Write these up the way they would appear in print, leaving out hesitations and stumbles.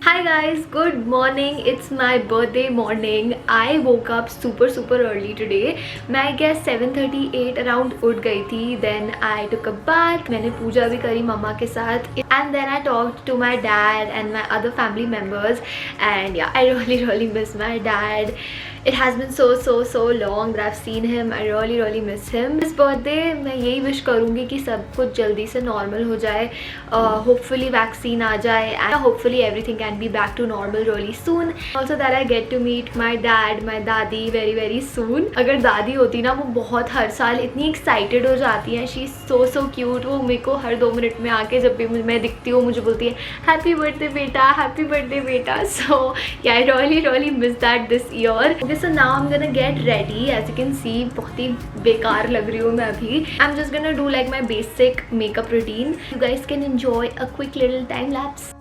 Hi guys, good morning. It's my birthday morning. I woke up super early today. मैं I guess 7:38 around उठ गई थी. Then I took a bath. मैंने पूजा भी करी मम्मा के साथ. And then I talked to my dad and my other family members. And yeah, I really miss my dad. It has been so long that I've seen him. I really miss him. This birthday मैं यही wish करूँगी कि सब कुछ जल्दी से normal हो जाए. Hopefully vaccine आ जाए and hopefully everything can be back to normal really soon. Also that I get to meet my dad, my दादी very soon. अगर दादी होती ना, वो बहुत हर साल इतनी excited हो जाती हैं. She is so cute. वो मेरे को हर 2 मिनट में आके जब भी मैं दिखती हूँ मुझे बोलती है Happy birthday बेटा, Happy birthday बेटा. So yeah, I really miss that this year. Okay, so now I'm gonna get ready. As you can see, बहुत ही बेकार लग रही हूँ मैं अभी. I'm just gonna do like my basic makeup routine. You guys can enjoy a quick little time lapse.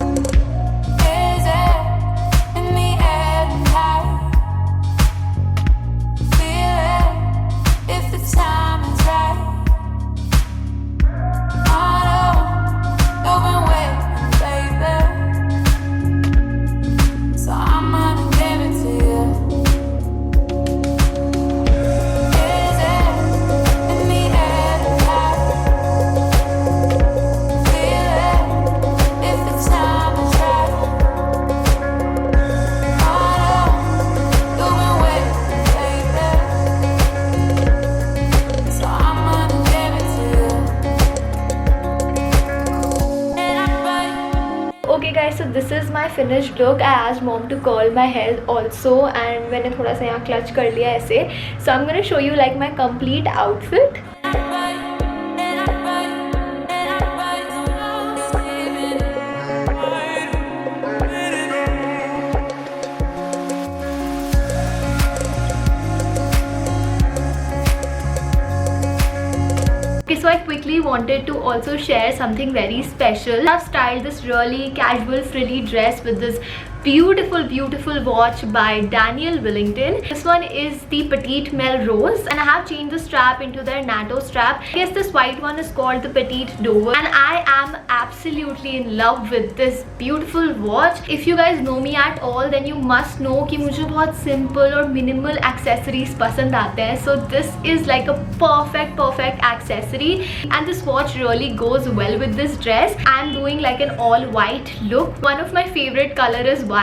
So this is my finished look. I asked mom to curl my hair also and मैंने थोड़ा सा यहाँ clutch कर लिया ऐसे. So I'm gonna show you like my complete outfit. Okay, so I quickly wanted to also share something very special. I've styled this really casual frilly dress with this beautiful watch by Daniel Wellington. This one is the Petite Melrose and I have changed the strap into their NATO strap. I guess this white one is called the Petite Dover and I am absolutely in love with this beautiful watch. If you guys know me at all, then you must know कि मुझे बहुत simple और minimal accessories पसंद आते हैं. So this is like a perfect accessory and this watch really goes well with this dress. I'm doing like an all white look. One of my favorite color is white.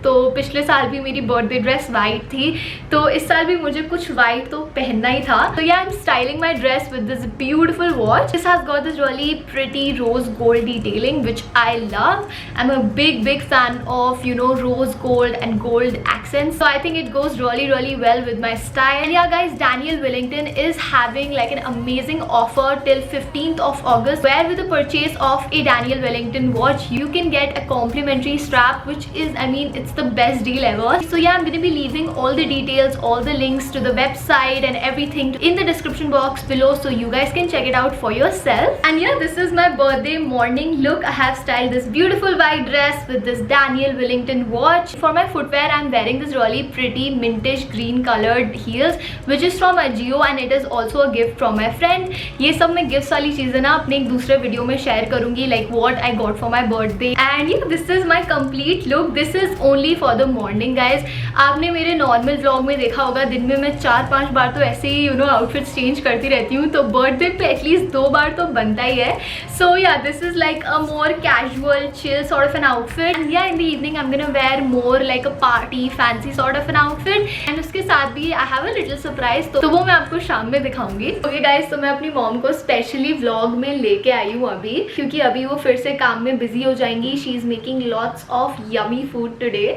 तो पिछले साल भी मेरी birthday dress white थी, तो इस साल भी मुझे कुछ white तो पहनना ही था. So yeah, I'm styling my dress with this beautiful watch. This has got this really pretty rose gold detailing which I love. I'm a big fan of, you know, rose gold and gold accents. So I think it goes really well with my style. And yeah guys, Daniel Wellington is having like an amazing offer till 15th of August where with the purchase of a Daniel Wellington watch you can get a complimentary strap, which is, I mean, it's the best deal ever. So yeah, I'm going to be leaving all the details, all the links to the website and everything in the description box below so you guys can check it out for yourself. And yeah, this is my birthday morning look. I have styled this beautiful white dress with this Daniel Wellington watch. For my footwear, I'm wearing this really pretty mintish green colored heels which is from Ajio and it is also a gift from my friend. ये सब मैं gifts वाली चीज़ें ना अपने एक दूसरे video में शेयर करूँगी, like what I got for my birthday. And yeah, this is my complete look. This is only for the morning guys. आपने मेरे नॉर्मल व्लॉग में देखा होगा दिन में मैं 4-5 बार तो ऐसे ही आउटफिट्स चेंज करती रहती हूँ, तो बर्थडे पे एटलीस्ट 2 बार तो बनता ही है. So yeah, this is like a more casual chill sort of an outfit and yeah, in the evening I'm gonna wear more like a party fancy sort of an outfit and उसके साथ भी I have a little surprise, तो वो मैं आपको शाम में दिखाऊंगी. Okay guys, तो मैं अपनी मॉम को स्पेशली व्लॉग में लेके आई हूँ अभी, क्योंकि अभी वो फिर से काम में बिजी हो जाएंगी. She is making lots of yummy food today.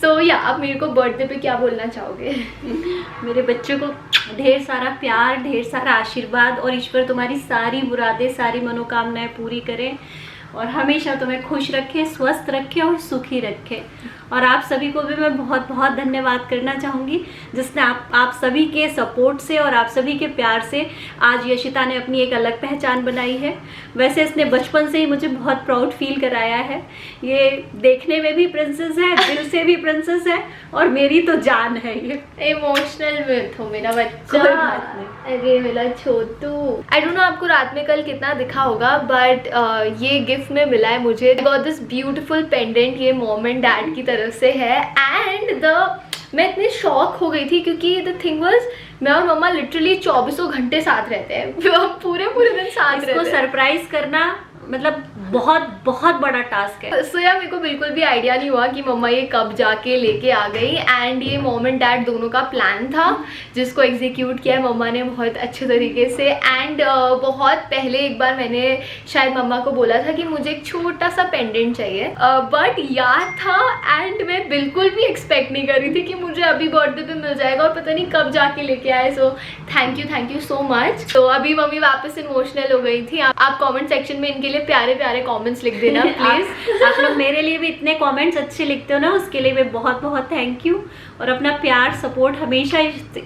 So yeah, आप मेरे को बर्थडे पे क्या बोलना चाहोगे? मेरे बच्चों को ढेर सारा प्यार, ढेर सारा आशीर्वाद और ईश्वर तुम्हारी सारी मुरादें, सारी मनोकामनाएं पूरी करें और हमेशा तुम्हें खुश रखे, स्वस्थ रखे और सुखी रखे. और आप सभी को भी मैं बहुत बहुत धन्यवाद करना चाहूँगी जिसने आप सभी के सपोर्ट से और आप सभी के प्यार से आज यशिता ने अपनी एक अलग पहचान बनाई है. वैसे इसने बचपन से ही मुझे बहुत प्राउड फील कराया है. ये देखने में भी प्रिंसेस है, दिल से भी प्रिंसेस है और मेरी तो जान है. ये इमोशनल मत हो मेरा बच्चा. अरे मेरा छोटू. आई डोंट नो आपको रात में कल कितना दिखा होगा, बट ये गिफ्ट गिफ्ट में मिला है मुझे। गॉट दिस ब्यूटीफुल पेंडेंट, ये मॉम एंड डैड की तरफ से है। एंड मैं इतनी शॉक हो गई थी क्योंकि द थिंग वाज मैं और मम्मा लिटरली 24 घंटे साथ रहते हैं, पूरे दिन साथ रहते हैं। इसको सरप्राइज करना मतलब बहुत बहुत बड़ा टास्क है। सो यार मेरे को बिल्कुल भी आइडिया नहीं हुआ कि मम्मा ये कब जाके लेके आ गई। एंड ये मॉम एंड डैड दोनों का प्लान था जिसको एग्जीक्यूट किया है मम्मा ने बहुत अच्छे तरीके से। एंड बहुत पहले एक बार मैंने शायद मम्मा को बोला था कि मुझे एक छोटा सा पेंडेंट चाहिए, बट याद था एंड मैं बिल्कुल भी एक्सपेक्ट नहीं कर रही थी कि मुझे अभी बर्थडे पे मिल जाएगा और पता नहीं कब जाके लेके आए। So thank you so much. तो अभी मम्मी वापस इमोशनल हो गई थी। आप कॉमेंट सेक्शन में इनके लिए प्यारे प्यारे कमेंट्स लिख देना प्लीज। आप लोग मेरे लिए भी इतने कमेंट्स अच्छे लिखते हो ना, उसके लिए मैं बहुत बहुत थैंक यू। और अपना प्यार सपोर्ट हमेशा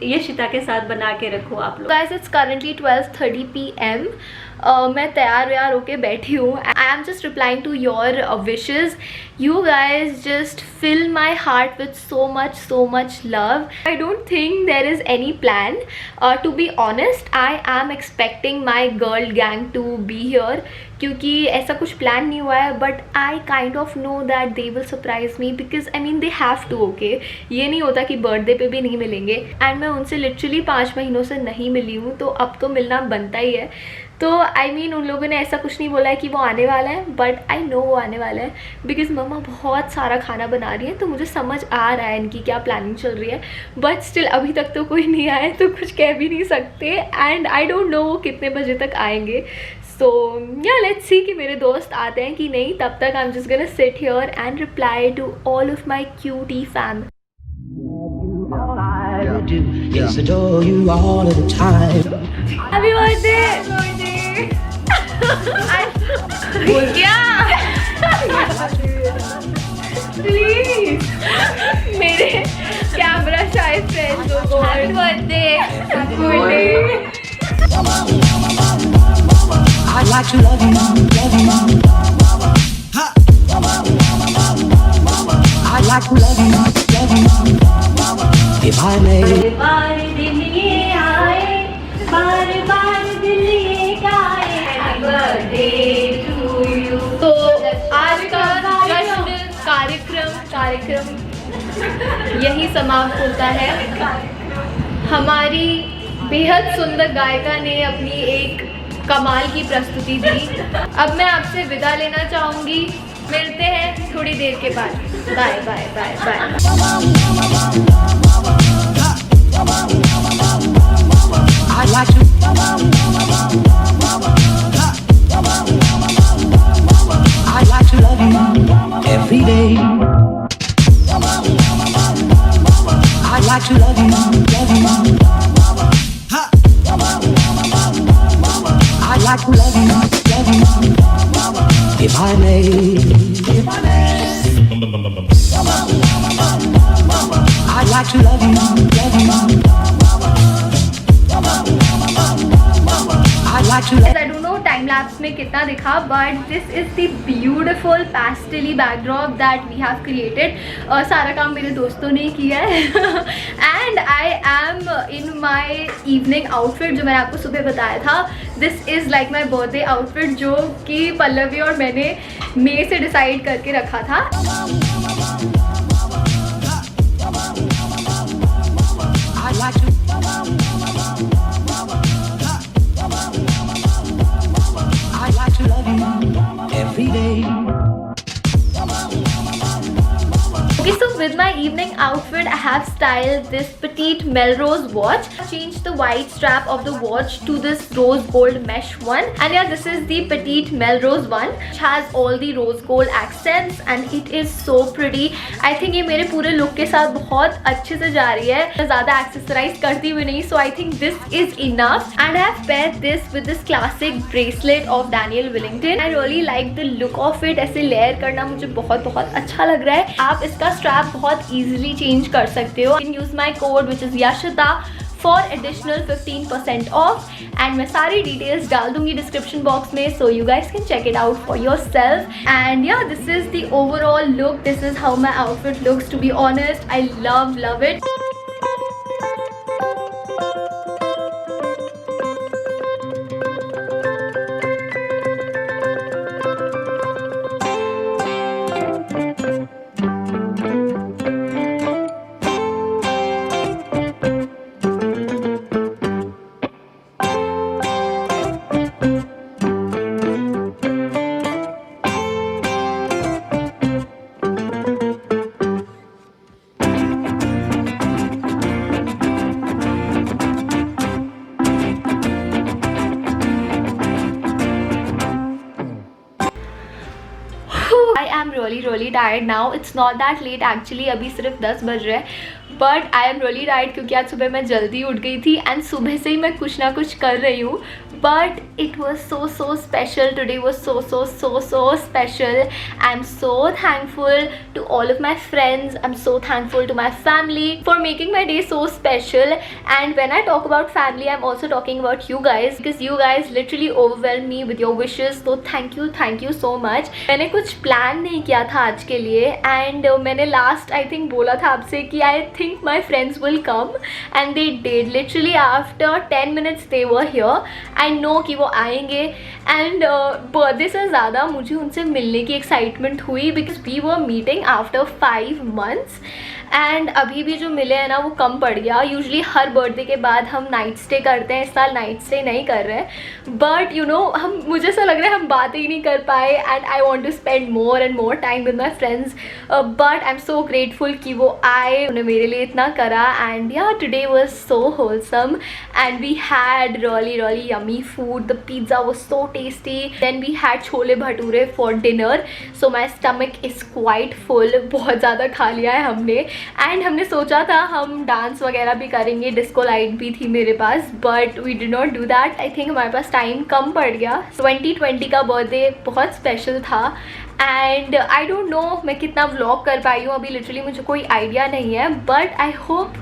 यशिता के साथ बना के रखो आप लोग। Guys it's currently 12:30 PM। मैं तैयार व्यार होके बैठी हूँ। I am just replying to your wishes. You guys just fill my heart with so much love. I don't think there is any plan. To be honest, I am expecting my girl gang to be here क्योंकि ऐसा कुछ plan नहीं हुआ है, but I kind of know that they will surprise me because I mean they have to. Okay, ये नहीं होता कि बर्थडे पे भी नहीं मिलेंगे। एंड मैं उनसे लिटरली 5 महीनों से नहीं मिली हूँ, तो अब तो मिलना बनता ही है। तो आई मीन उन लोगों ने ऐसा कुछ नहीं बोला है कि वो आने वाला है, बट आई नो वो आने वाला है बिकॉज मम्मा बहुत सारा खाना बना रही है, तो मुझे समझ आ रहा है इनकी क्या प्लानिंग चल रही है। बट स्टिल अभी तक तो कोई नहीं आया, तो कुछ कह भी नहीं सकते। एंड आई डोंट नो वो कितने बजे तक आएंगे। सो या लेट्स सी कि मेरे दोस्त आते हैं कि नहीं। तब तक I am just gonna sit here and reply to all of my cutie fam. Yes, adore you all of the time. Happy birthday! क्या? Please, मेरे कैमरा शाय फ्रेंड्स को happy birthday, happy birthday. I'd like to love you, love you. I'd like to love you, love you. If I may. बार दिन ये आए, बार दिल ये गाए, happy birthday to you. तो आज का जश्न कार्यक्रम यही समाप्त होता है। हमारी बेहद सुंदर गायिका ने अपनी एक कमाल की प्रस्तुति दी। अब मैं आपसे विदा लेना चाहूँगी। मिलते हैं थोड़ी देर के बाद। Bye bye bye bye. I'd like to. I'd like to love you every day. I'd like to love you, love you. I'd like to love you, if I may. I'd like to love you, I'd like to love I don't know time lapse में कितना दिखा, but this is the beautiful pastelly backdrop that we have created. सारा काम मेरे दोस्तों ने किया है। And I am in my evening outfit जो मैंने आपको सुबह बताया था। This is like my birthday outfit जो कि पल्लवी और मैंने मई से डिसाइड करके रखा था। I'd like to. I'd like to love you every day. Okay, so with my evening outfit, I have styled this petite Melrose watch. Changed the white strap of the watch to this rose gold mesh one. And yeah, this is the petite Melrose one, which has all the rose gold accents and it is so pretty. I think ये मेरे पूरे look के साथ बहुत अच्छे से जा रही है। मैं ज़्यादा accessorize करती हुई नहीं, so I think this is enough. And I have paired this with this classic bracelet of Daniel Wellington. I really like the look of it. ऐसे layer करना मुझे बहुत अच्छा लग रहा है। आप इसका स्ट्रैप बहुत इजीली चेंज कर सकते हो। Use my code which is Yashita for additional 15% off. And मैं सारी डिटेल्स डाल दूंगी डिस्क्रिप्शन बॉक्स में, so you guys can check it out for yourself. And yeah this is the overall look. This is how my outfit looks. To be honest, I love it. Tired now. It's not that late actually, अभी सिर्फ 10 बज रहे हैं, but I am really tired क्योंकि आज सुबह मैं जल्दी उठ गई थी एंड सुबह से ही मैं कुछ ना कुछ कर रही हूँ. But it was so special. Today was so special. I am so thankful to all of my friends. I'm so thankful to my family for making my day so special. And when I talk about family, I'm also talking about you guys, because you guys literally overwhelm me with your wishes. So thank you so much. मैंने कुछ plan नहीं किया था आज के लिए and मैंने last I think बोला था आपसे कि I think my friends will come and they did. Literally after 10 minutes they were here. I know कि वो आएंगे एंड बर्थडे से ज़्यादा मुझे उनसे मिलने की एक्साइटमेंट हुई because we were meeting after 5 months. And अभी भी जो मिले हैं ना वो कम पड़ गया. यूजुअली हर बर्थडे के बाद हम नाइट स्टे करते हैं, इस साल नाइट स्टे नहीं कर रहे हैं. बट यू नो हम मुझे ऐसा लग रहा है हम बातें ही नहीं कर पाए and I want to spend more and more time with my friends. But I am so grateful कि वो आए, उन्होंने मेरे लिए इतना करा. And yeah today was so wholesome and we had really yummy food. The pizza was so tasty. Then we had chole bhature for dinner. So my stomach is quite full. बहुत ज़्यादा खा लिया है हमने. एंड हमने सोचा था हम डांस वगैरह भी करेंगे, डिस्को लाइट भी थी मेरे पास, but we did not do that. I think हमारे पास टाइम कम पड़ गया. 2020 का बर्थडे बहुत स्पेशल था एंड आई डोंट नो मैं कितना व्लॉग कर पाई हूँ अभी. लिटरली मुझे कोई आइडिया नहीं है, बट आई होप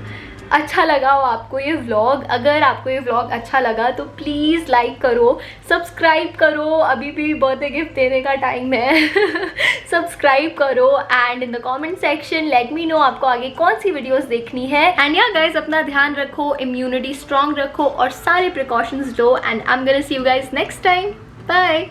अच्छा लगा हो आपको ये व्लॉग. अगर आपको ये व्लॉग अच्छा लगा तो प्लीज़ लाइक करो, सब्सक्राइब करो. अभी भी बर्थडे गिफ्ट देने का टाइम है. सब्सक्राइब करो and in the comment section let me know आपको आगे कौन सी वीडियोस देखनी है. एंड या गाइज अपना ध्यान रखो, इम्यूनिटी स्ट्रॉन्ग रखो और सारे प्रिकॉशंस लो. And I am gonna see you guys next time. Bye.